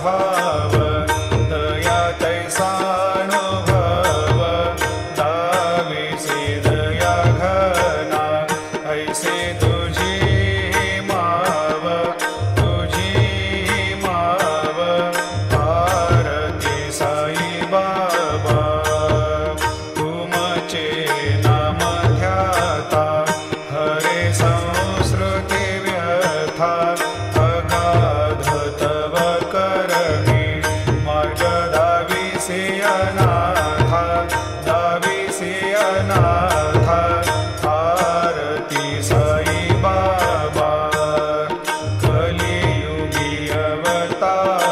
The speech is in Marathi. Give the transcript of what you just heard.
स्वभाव दया तैसानुभव दाविसे दया घना ऐसे तुझी माव आरती साई बाबा तुमचे नाम ध्याता हरे संस्कृती व्यथा अगाध तव करणी मार्ग दाविसे अनाथा आरती साई बाबा कलियुगी अवतार